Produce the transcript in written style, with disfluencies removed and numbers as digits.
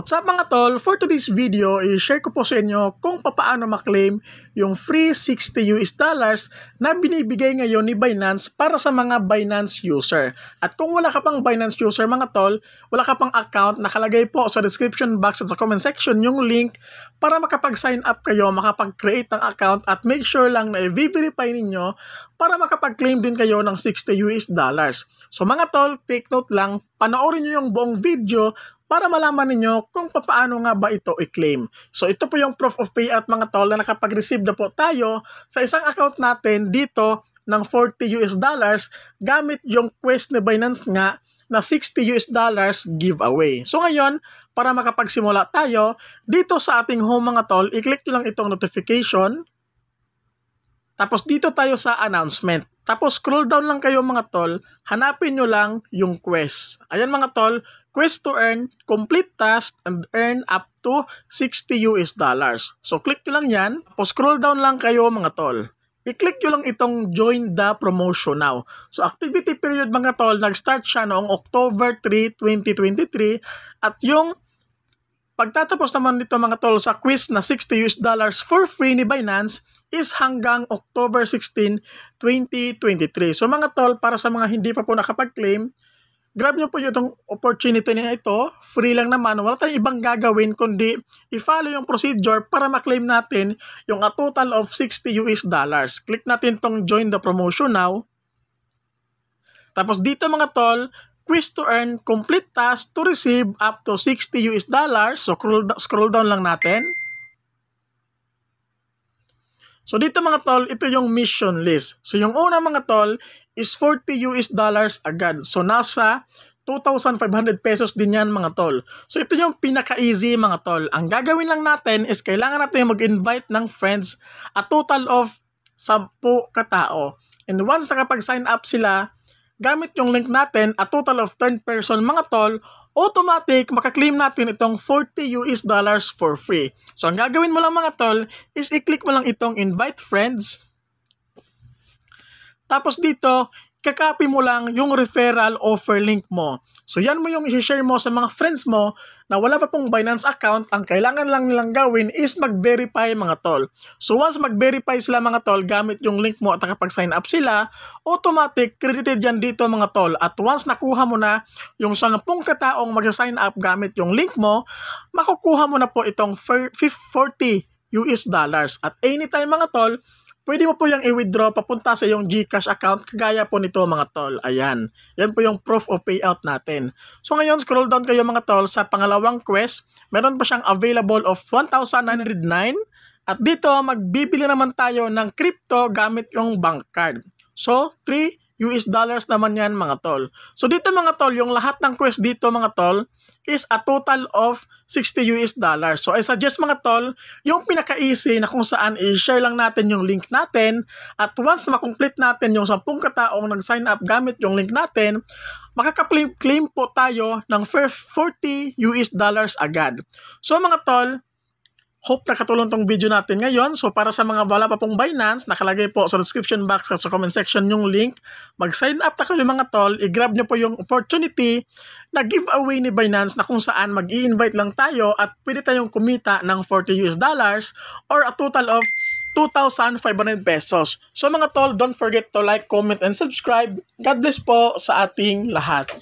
What's up mga tol? For today's video, i-share ko po sa inyo kung paano maklaim yung free $60 na binibigay ngayon ni Binance para sa mga Binance user. At kung wala ka pang Binance user mga tol, wala ka pang account, nakalagay po sa description box at sa comment section yung link para makapag-sign up kayo, makapag-create ng account at make sure lang na i-verify ninyo para makapag-claim din kayo ng $60. So mga tol, take note lang, panoorin nyo yung buong video para malaman ninyo kung paano nga ba ito i-claim. So ito po yung proof of payout mga tol na nakapag-receive na po tayo sa isang account natin dito ng $40 gamit yung quest ni Binance nga na $60 giveaway. So ngayon, para makapagsimula tayo, dito sa ating home mga tol, i-click nyo lang itong notification. Tapos dito tayo sa announcement. Tapos scroll down lang kayo mga tol, hanapin nyo lang yung quest. Ayan mga tol, quest to earn, complete task, and earn up to $60. So click nyo lang yan, tapos scroll down lang kayo mga tol. I-click nyo lang itong join the promotion now. So activity period mga tol, nag-start siya noong October 3, 2023 at yung pagtatapos naman nito mga tol sa quiz na $60 for free ni Binance is hanggang October 16, 2023. So mga tol, para sa mga hindi pa po nakapag-claim, grab nyo po itong opportunity na ito. Free lang naman. Wala tayong ibang gagawin kundi i-follow yung procedure para ma-claim natin yung a total of $60. Click natin tong join the promotion now. Tapos dito mga tol, quiz to earn, complete task to receive up to $60. So scroll down lang natin. So dito mga tol, ito yung mission list. So yung una mga tol is $40 agad. So nasa 2,500 pesos din yan mga tol. So ito yung pinaka-easy mga tol. Ang gagawin lang natin is kailangan natin mag-invite ng friends a total of 10 katao. And once nakapag-sign up sila, gamit yung link natin, a total of 10 person mga tol, automatic makaklaim natin itong $40 for free. So ang gagawin mo lang mga tol is i-click mo lang itong invite friends. Tapos dito, kakopy mo lang yung referral offer link mo. So yan mo yung i-share mo sa mga friends mo na wala pa pong Binance account. Ang kailangan lang nilang gawin is mag-verify mga tol. So once mag-verify sila mga tol gamit yung link mo at nakapag-sign up sila, automatic credited yan dito mga tol. At once nakuha mo na yung 10 kataong mag-sign up gamit yung link mo, makukuha mo na po itong $40. At anytime mga tol, pwede mo po yung i-withdraw papunta sa yung GCash account kagaya po nito mga tol. Ayan. Yan po yung proof of payout natin. So ngayon, scroll down kayo mga tol sa pangalawang quest. Meron pa siyang available of 1,909. At dito, magbibili naman tayo ng crypto gamit yung bank card. So, $3 naman yan mga tol. So dito mga tol, yung lahat ng quest dito mga tol is a total of $60. So I suggest mga tol, yung pinaka-easy na kung saan i-share lang natin yung link natin at once na makomplete natin yung 10 kataong nag-sign up gamit yung link natin, makaka-claim po tayo ng $40 agad. So mga tol, hope nakatulong tong video natin ngayon. So para sa mga wala pa pong Binance, nakalagay po sa description box at sa comment section yung link. Mag-sign up na kayo mga tol, i-grab nyo po yung opportunity na giveaway ni Binance na kung saan mag-i-invite lang tayo at pwede tayong kumita ng $40 or a total of 2,500 pesos. So mga tol, don't forget to like, comment, and subscribe. God bless po sa ating lahat.